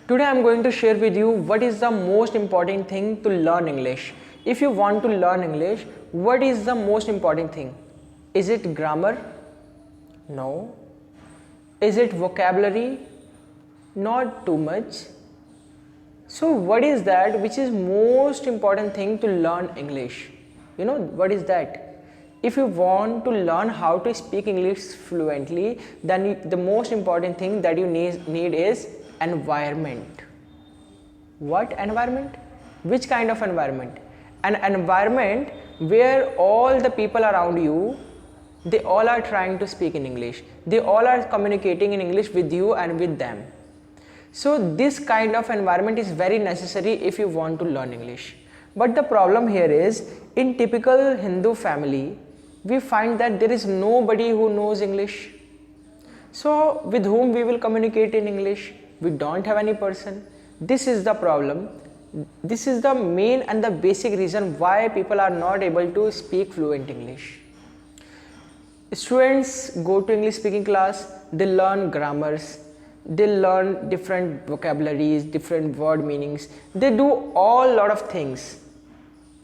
Today I am going to share with you what is the most important thing to learn English. If you want to learn English, what is the most important thing? Is it grammar? No. Is it vocabulary? Not too much. So what is that which is most important thing to learn English? You know what is that? If you want to learn how to speak English fluently, then the most important thing that you need is environment. What environment? Which kind of environment? An environment where all the people around you, they all are trying to speak in English. They all are communicating in English with you and with them. So this kind of environment is very necessary if you want to learn English. But the problem here is, in typical Hindu family, we find that there is nobody who knows English. So with whom we will communicate in English? We don't have any person. This is the problem. This is the main and the basic reason why people are not able to speak fluent English. Students go to English speaking class, they learn grammars, they learn different vocabularies, different word meanings, they do all lot of things,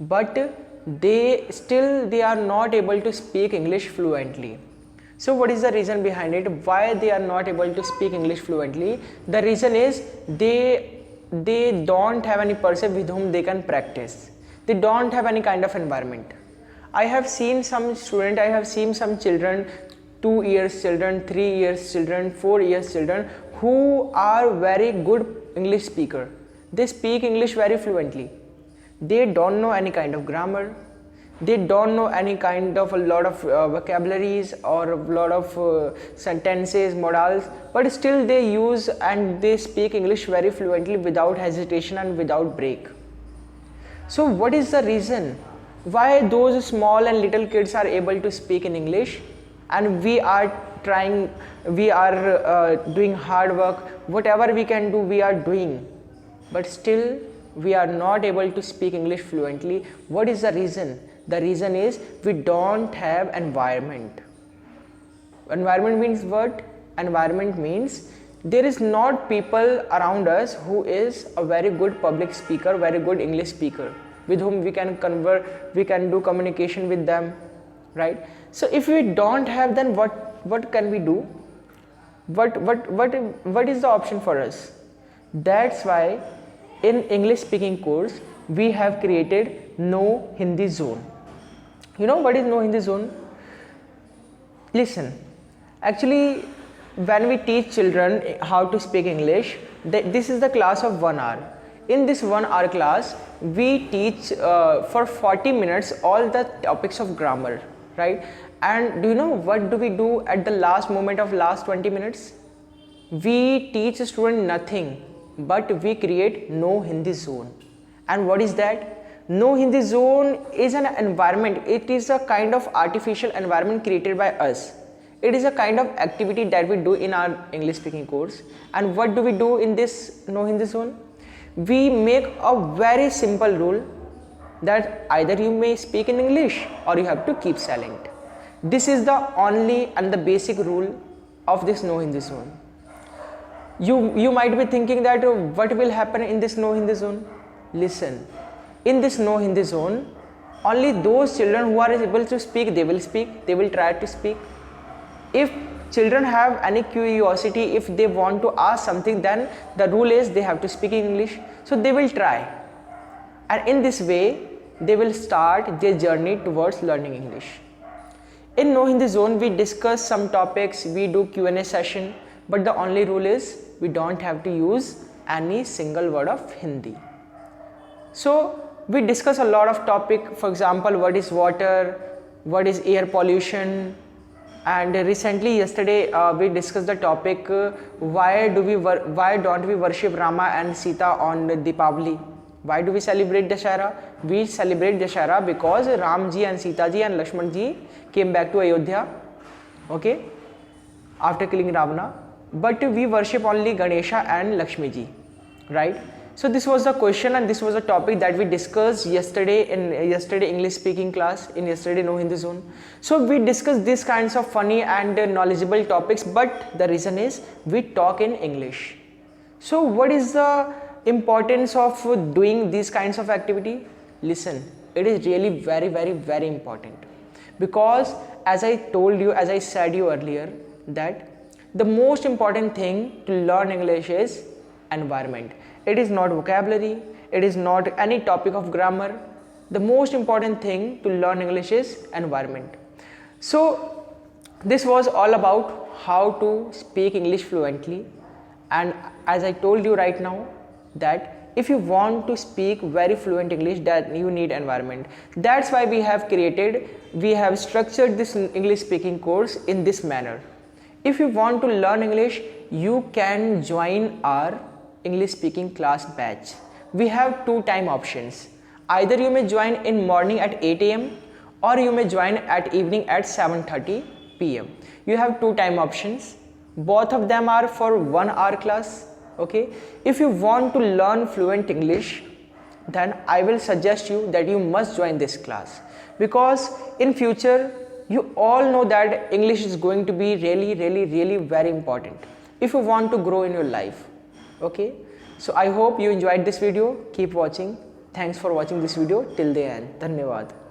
but they are not able to speak English fluently. So what is the reason behind it? Why they are not able to speak English fluently? The reason is they don't have any person with whom they can practice. They don't have any kind of environment. I have seen some student, I have seen some children, 2 years children, 3 years children, 4 years children who are very good English speaker. They speak English very fluently. They don't know any kind of grammar. They don't know any kind of a lot of vocabularies or a lot of sentences, modals, but still they use and they speak English very fluently without hesitation and without break. So what is the reason why those small and little kids are able to speak in English, and we are trying, we are doing hard work, whatever we can do we are doing, but still we are not able to speak English fluently? What is the reason? The reason is we don't have environment. Environment means what? Environment means there is not people around us who is a very good public speaker, very good English speaker, with whom we can converse, we can do communication with them, right? So if we don't have, then what can we do? What is the option for us? That's why in English speaking course we have created No Hindi Zone. You know what is No Hindi Zone? Listen, actually when we teach children how to speak English, this is the class of 1 hour. In this 1 hour class, we teach for 40 minutes all the topics of grammar, right? And do you know what do we do at the last moment of last 20 minutes? We teach a student nothing, but we create No Hindi Zone. And what is that? No Hindi Zone is an environment. It is a kind of artificial environment created by us. It is a kind of activity that we do in our English speaking course. And what do we do in this No Hindi Zone? We make a very simple rule that either you may speak in English or you have to keep silent. This is the only and the basic rule of this No Hindi Zone. You might be thinking that what will happen in this No Hindi Zone? Listen, in this No Hindi Zone, only those children who are able to speak, they will try to speak. If children have any curiosity, if they want to ask something, then the rule is they have to speak in English. So they will try. And in this way, they will start their journey towards learning English. In No Hindi Zone, we discuss some topics, we do Q&A session, but the only rule is we don't have to use any single word of Hindi. So we discuss a lot of topic, for example, what is water, what is air pollution, and recently yesterday we discussed the topic why don't we worship Rama and Sita on Deepavali? Why do we celebrate Dashera? We celebrate Dashera because Ram ji and Sita ji and Lakshman ji came back to Ayodhya, okay, after killing Ravana, but we worship only Ganesha and Lakshmi ji, right? So this was the question and this was the topic that we discussed yesterday in yesterday English speaking class, in yesterday No Hindi Zone. So we discussed these kinds of funny and knowledgeable topics, but the reason is we talk in English. So what is the importance of doing these kinds of activity? Listen, it is really very important, because as I told you, as I said you earlier, that the most important thing to learn English is environment. It is not vocabulary, it is not any topic of grammar. The most important thing to learn English is environment. So this was all about how to speak English fluently. And as I told you right now, that if you want to speak very fluent English, that you need environment. That's why we have structured this English speaking course in this manner. If you want to learn English, you can join our English speaking class batch. We have two time options. Either you may join in morning at 8 a.m. or you may join at evening at 7:30 p.m. You have two time options. Both of them are for 1 hour class. Okay, if you want to learn fluent English, then I will suggest you that you must join this class, because in future you all know that English is going to be really very important if you want to grow in your life. Okay, so I hope you enjoyed this video. Keep watching. Thanks for watching this video till the end. Dhanyawad.